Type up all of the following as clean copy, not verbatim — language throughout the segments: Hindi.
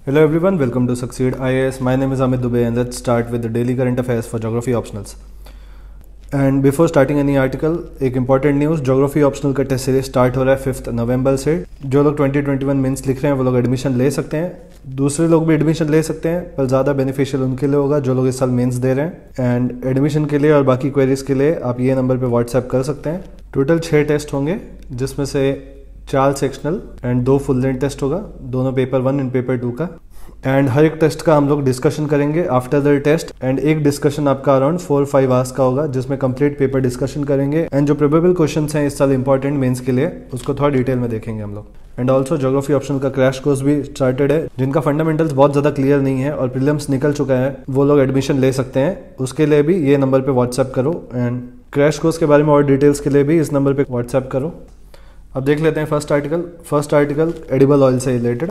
Hello everyone, welcome to Succeed IAS. My name is Amit Dubey and let's start with the daily current affairs for geography optionals. And before starting any article, एक important news, geography optional का टेस्ट सीरीज स्टार्ट हो रहा है 5 नवंबर से। जो लोग 2021 मेंस लिख रहे हैं वो लोग एडमिशन ले सकते हैं, दूसरे लोग भी एडमिशन ले सकते हैं, पर ज़्यादा बेनिफिशियल उनके लिए होगा जो लोग इस साल मेंस दे रहे हैं। एंड एडमिशन के लिए और बाकी क्वेरीज के लिए आप ये नंबर पे व्हाट्सएप कर सकते हैं। टोटल 6 टेस्ट होंगे, जिसमें से 4 sectional and 2 full length test होगा, दोनों पेपर 1 एंड पेपर 2 का। एंड हर एक टेस्ट का हम लोग डिस्कशन करेंगे आफ्टर द टेस्ट, एंड एक डिस्कशन आपका अराउंड 4-5 आवर्स का होगा, जिसमें कंप्लीट पेपर डिस्कशन करेंगे। एंड जो प्रोबेबल क्वेश्चंस हैं इस साल इंपॉर्टेंट मेंस के लिए, उसको थोड़ा डिटेल में देखेंगे हम लोग। एंड ऑल्सो ज्योग्राफी ऑप्शनल का क्रैश कोर्स भी स्टार्टेड है। जिनका फंडामेंटल्स बहुत ज़्यादा क्लियर नहीं है और प्रीलिम्स निकल चुका है, वो लोग एडमिशन ले सकते हैं। उसके लिए भी ये नंबर पर व्हाट्सएप करो, एंड क्रैश कोर्स के बारे में और डिटेल्स के लिए भी इस नंबर पर व्हाट्सएप करो। अब देख लेते हैं फर्स्ट आर्टिकल एडिबल ऑयल से रिलेटेड।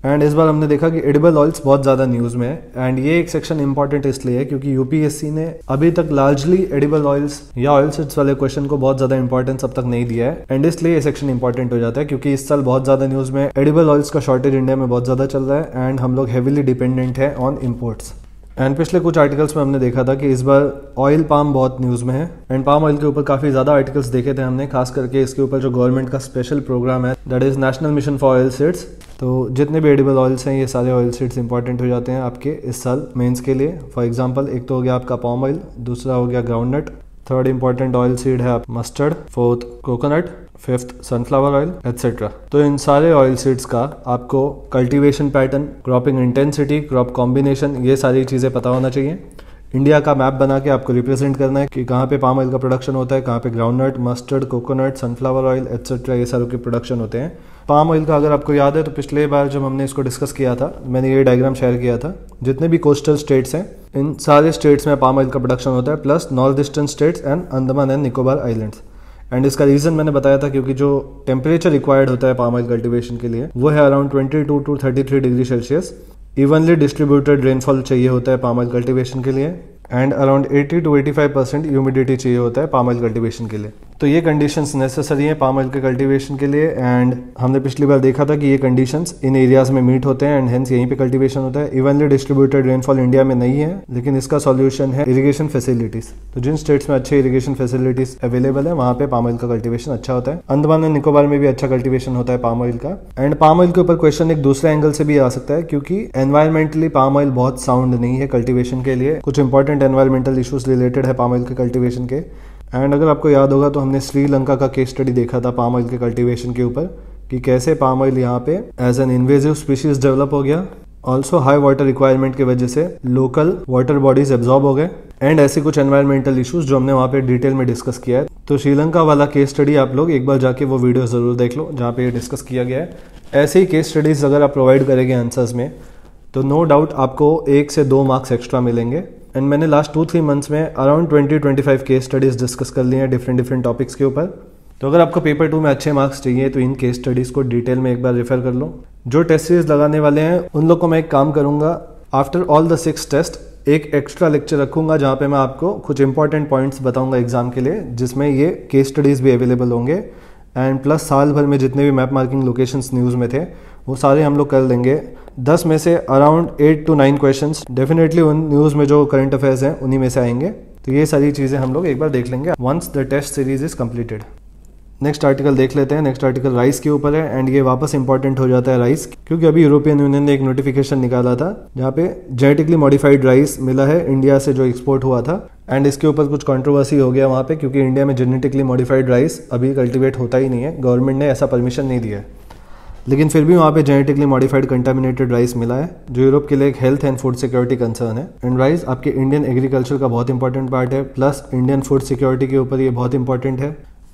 एंड इस बार हमने देखा कि एडिबल ऑयल्स बहुत ज़्यादा न्यूज़ में है, एंड ये एक सेक्शन इंपॉर्टेंट इसलिए है क्योंकि यूपीएससी ने अभी तक लार्जली एडिबल ऑयल्स या ऑयल सीड्स वाले क्वेश्चन को बहुत ज़्यादा इंपॉर्टेंस अब तक नहीं दिया है। एंड इसलिए ये सेक्शन इंपॉर्टेंट हो जाता है क्योंकि इस साल बहुत ज़्यादा न्यूज़ में एडिबल ऑयल्स का शॉर्टेज इंडिया में बहुत ज़्यादा चल रहा है, एंड हम लोग हेविली डिपेंडेंट है ऑन इम्पोर्ट्स। एंड पिछले कुछ आर्टिकल्स में हमने देखा था कि इस बार ऑयल पाम बहुत न्यूज़ में है, एंड पाम ऑयल के ऊपर काफ़ी ज़्यादा आर्टिकल्स देखे थे हमने, खास करके इसके ऊपर जो गवर्नमेंट का स्पेशल प्रोग्राम है, that is national mission for oil seeds. तो जितने भी एडिबल ऑयल्स हैं ये सारे ऑयल सीड्स इंपॉर्टेंट हो जाते हैं आपके इस साल मेंस के लिए। फॉर एग्जांपल, एक तो हो गया आपका पाम ऑयल, दूसरा हो गया groundnut, third important oil seed है mustard, fourth coconut, fifth sunflower oil etcetera. तो इन सारे ऑयल सीड्स का आपको cultivation pattern, cropping intensity, crop combination, ये सारी चीज़ें पता होना चाहिए। इंडिया का मैप बना के आपको रिप्रेजेंट करना है कि कहाँ पे पाम ऑयल का प्रोडक्शन होता है, कहाँ पे groundnut, mustard, coconut, sunflower oil etcetera, ये सारों के प्रोडक्शन होते हैं। पाम ऑयल का अगर आपको याद है तो पिछले बार जब हमने इसको डिस्कस किया था, मैंने ये डायग्राम शेयर किया था। जितने भी कोस्टल स्टेट्स हैं, इन सारे स्टेट्स में पाम ऑयल का प्रोडक्शन होता है, plus north eastern states and Andaman and Nicobar islands. And इसका रीज़न मैंने बताया था क्योंकि जो टेम्परेचर रिक्वायर्ड होता है पाम ऑयल कल्टिवेशन के लिए वो है around 22 to 33 degree Celsius. Evenly distributed rainfall चाहिए होता है पाम ऑयल कल्टिवेशन के लिए, एंड अराउंड 80 to 85% ह्यूमिडिटी चाहिए होता है पाम ऑयल कल्टिवेशन के लिए। तो ये कंडीशंस नेसेसरी हैं पाम ऑयल के कल्टिवेशन के लिए, एंड हमने पिछली बार देखा था कि ये कंडीशंस इन एरियाज में मीट होते हैं, एंड हेंस यहीं पे कल्टिवेशन होता है। इवनली डिस्ट्रीब्यूटेड रेनफॉल इंडिया में नहीं है, लेकिन इसका सॉल्यूशन है इरिगेशन फैसिलिटीज। तो जिन स्टेट्स में अच्छे इरिगेशन फैसिलिटीज अवेलेबल है वहाँ पे पाम ऑयल का कल्टिवेशन अच्छा होता है। अंडमान एंड निकोबार में भी अच्छा कल्टिवेशन होता है पाम ऑयल का। एंड पाम ऑयल के ऊपर क्वेश्चन एक दूसरे एंगल से भी आ सकता है क्योंकि एनवायरमेंटली पाम ऑयल बहुत साउंड नहीं है कल्टिवेशन के लिए। कुछ इंपॉर्टेंट एनवायरमेंटल इशूज रिलेटेड है पाम ऑयल के कल्टिवेशन के। एंड अगर आपको याद होगा तो हमने श्रीलंका का केस स्टडी देखा था पाम ऑयल के कल्टीवेशन के ऊपर कि कैसे पाम ऑयल यहाँ पे as an invasive species develop हो गया। ऑल्सो हाई वाटर रिक्वायरमेंट की वजह से लोकल वाटर बॉडीज एब्जॉर्ब हो गए, एंड ऐसे कुछ एनवायरमेंटल इशूज जो हमने वहाँ पे डिटेल में डिस्कस किया है। तो श्रीलंका वाला केस स्टडी आप लोग एक बार जाके वो वीडियो जरूर देख लो जहाँ पे ये डिस्कस किया गया है। ऐसे ही केस स्टडीज अगर आप प्रोवाइड करेंगे आंसर्स में तो नो डाउट आपको 1 से 2 मार्क्स एक्स्ट्रा मिलेंगे। एंड मैंने लास्ट 2-3 मंथ्स में अराउंड 20-25 केस स्टडीज डिस्कस कर लिए हैं डिफरेंट टॉपिक्स के ऊपर। तो अगर आपको पेपर 2 में अच्छे मार्क्स चाहिए तो इन केस स्टडीज को डिटेल में एक बार रेफर कर लो। जो टेस्ट सीरीज लगाने वाले हैं उन लोग को मैं एक काम करूंगा, आफ्टर ऑल द 6 टेस्ट एक एक्स्ट्रा लेक्चर रखूंगा जहाँ पे मैं आपको कुछ इंपॉर्टेंट पॉइंट्स बताऊंगा एग्जाम के लिए, जिसमें ये केस स्टडीज भी अवेलेबल होंगे। एंड प्लस साल भर में जितने भी मैप मार्किंग लोकेशंस न्यूज़ में थे वो सारे हम लोग कर लेंगे। 10 में से अराउंड 8 to 9 क्वेश्चंस डेफिनेटली उन न्यूज़ में जो करंट अफेयर्स हैं उन्हीं में से आएंगे। तो ये सारी चीज़ें हम लोग एक बार देख लेंगे once the test series is completed. Next article देख लेते हैं। नेक्स्ट आर्टिकल राइस के ऊपर है, एंड ये वापस इंपॉर्टेंट हो जाता है राइस क्योंकि अभी यूरोपियन यूनियन ने एक नोटिफिकेशन निकाला था जहाँ पे जेनेटिकली मॉडिफाइड राइस मिला है इंडिया से जो एक्सपोर्ट हुआ था। एंड इसके ऊपर कुछ कंट्रोवर्सी हो गया वहाँ पे क्योंकि इंडिया में जेनेटिकली मॉडिफाइड राइस अभी कल्टिवेट होता ही नहीं है, गवर्नमेंट ने ऐसा परमिशन नहीं दिया है। लेकिन फिर भी वहाँ पे जेनेटिकली मॉडिफाइड कंटामिनेटेड राइस मिला है जो यूरोप के लिए एक health and food security concern है। एंड राइस आपके इंडियन एग्रीकल्चर का बहुत इंपॉर्टेंट पार्ट है, प्लस इंडियन फूड सिक्योरिटी के ऊपर ये बहुत इंपॉर्टेंट है।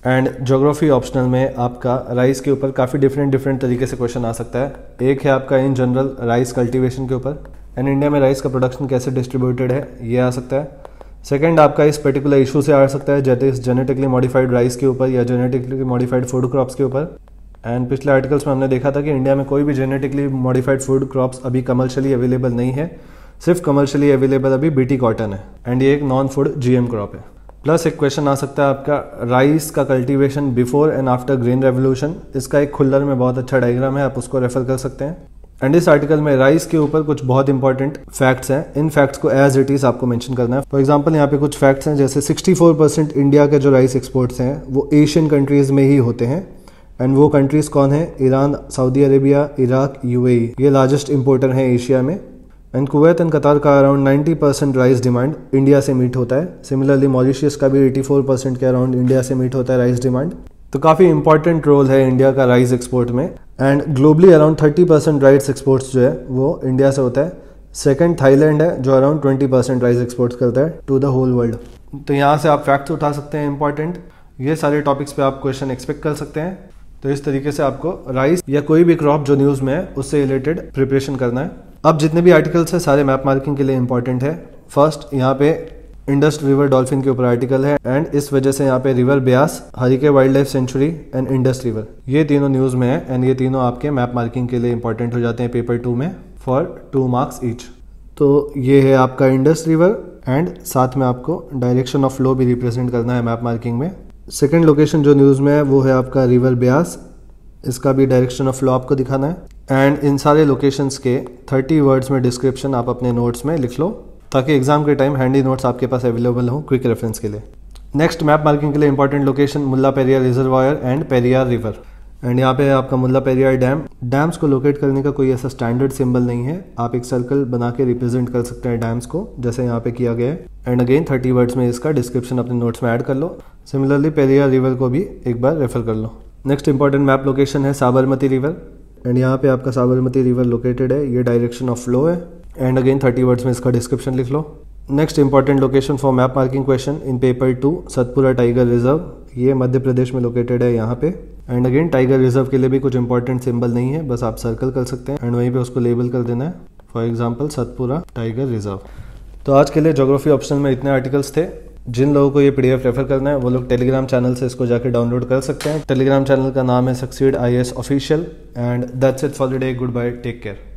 एंड ज्योग्राफी ऑप्शनल में आपका राइस के ऊपर काफ़ी डिफरेंट तरीके से क्वेश्चन आ सकता है। एक है आपका इन जनरल राइस कल्टीवेशन के ऊपर, एंड इंडिया में राइस का प्रोडक्शन कैसे डिस्ट्रीब्यूटेड है ये आ सकता है। सेकंड आपका इस पर्टिकुलर इशू से आ सकता है जैसे इस जेनेटिकली मॉडिफाइड राइस के ऊपर या जेनेटिकली मॉडिफाइड फूड क्रॉप्स के ऊपर। एंड पिछले आर्टिकल्स में हमने देखा था कि इंडिया में कोई भी जेनेटिकली मॉडिफाइड फूड क्रॉप्स अभी कमर्शियली अवेलेबल नहीं है, सिर्फ कमर्शियली अवेलेबल अभी बीटी कॉटन है, एंड ये एक नॉन फूड जीएम क्रॉप है। प्लस एक क्वेश्चन आ सकता है आपका राइस का cultivation before and after green revolution. इसका एक खुल्लर में बहुत अच्छा डायग्राम है, आप उसको रेफर कर सकते हैं। एंड इस आर्टिकल में राइस के ऊपर कुछ बहुत इंपॉर्टेंट फैक्ट्स हैं। इन फैक्ट्स को एज इट इज़ आपको मेंशन करना है। फॉर एग्जांपल यहाँ पे कुछ फैक्ट्स हैं, जैसे 64% इंडिया के जो राइस एक्सपोर्ट्स हैं वो एशियन कंट्रीज़ में ही होते हैं। एंड वो कंट्रीज़ कौन है? Iran, Saudi Arabia, Iraq, UAE, ये लार्जेस्ट इंपोर्टर हैं एशिया में। एंड कुवैत एंड कतार का अराउंड 90% राइस डिमांड इंडिया से मीट होता है। सिमिलरली मॉरिशियस का भी 84% के अराउंड इंडिया से मीट होता है राइस डिमांड। तो काफ़ी इंपॉर्टेंट रोल है इंडिया का राइस एक्सपोर्ट में। And globally around 30% rice exports जो है वो इंडिया से होता है। सेकंड थाईलैंड है जो अराउंड 20% राइस एक्सपोर्ट्स करता है टू द होल वर्ल्ड। तो यहाँ से आप फैक्ट्स उठा सकते हैं इंपॉर्टेंट। ये सारे टॉपिक्स पे आप क्वेश्चन एक्सपेक्ट कर सकते हैं। तो इस तरीके से आपको राइस या कोई भी क्रॉप जो न्यूज़ में है उससे रिलेटेड प्रिपरेशन करना है। अब जितने भी आर्टिकल्स हैं सारे मैप मार्किंग के लिए इंपॉर्टेंट है। फर्स्ट यहाँ पे इंडस रिवर डॉल्फिन के ऊपर आर्टिकल है एंड इस वजह से यहाँ पे river Beas, Harike wild life sanctuary and Indus river, ये तीनों न्यूज़ में है एंड ये तीनों आपके मैप मार्किंग के लिए इंपॉर्टेंट हो जाते हैं पेपर 2 में फॉर 2 मार्क्स ईच। तो ये है आपका इंडस रिवर एंड साथ में आपको डायरेक्शन ऑफ फ्लो भी रिप्रेजेंट करना है मैप मार्किंग में। सेकेंड लोकेशन जो न्यूज़ में है वो है आपका रिवर ब्यास, इसका भी डायरेक्शन ऑफ फ्लो आपको दिखाना है। एंड इन सारे लोकेशंस के 30 वर्ड्स में डिस्क्रिप्शन आप अपने नोट्स में लिख लो ताकि एग्जाम के टाइम हैंडी नोट्स आपके पास अवेलेबल हो क्विक रेफरेंस के लिए। नेक्स्ट मैप मार्किंग के लिए important location Mullaperiyar reservoir and Periyar river. And यहाँ पे आपका मुल्ला पेरियार डैम। डैम्स को लोकेट करने का कोई ऐसा स्टैंडर्ड सिंबल नहीं है, आप एक सर्कल बना के रिप्रेजेंट कर सकते हैं डैम्स को जैसे यहाँ पे किया गया है। एंड अगेन 30 वर्ड्स में इसका डिस्क्रिप्शन अपने नोट्स में ऐड कर लो। सिमिलरली पेरियार रिवर को भी एक बार रेफर कर लो। नेक्स्ट इंपॉर्टेंट मैप लोकेशन है साबरमती रिवर एंड यहाँ पे आपका साबरमती रिवर लोकेटेड है, ये डायरेक्शन ऑफ फ्लो है। एंड अगेन 30 वर्ड्स में इसका डिस्क्रिप्शन लिख लो। Next important location for map marking question in paper 2 Satpura tiger reserve, ये मध्य प्रदेश में लोकेटेड है यहाँ पे। एंड अगेन टाइगर रिजर्व के लिए भी कुछ इंपॉर्टेंट सिंबल नहीं है, बस आप सर्कल कर सकते हैं एंड वहीं पे उसको लेबल कर देना है, for example Satpura tiger reserve. तो आज के लिए ज्योग्राफी ऑप्शनल में इतने आर्टिकल्स थे। जिन लोगों को ये PDF रेफर करना है वो लोग टेलीग्राम चैनल से इसको जाके डाउनलोड कर सकते हैं। टेलीग्राम चैनल का नाम है succeed IAS official. And that's it for the day. Goodbye, take care.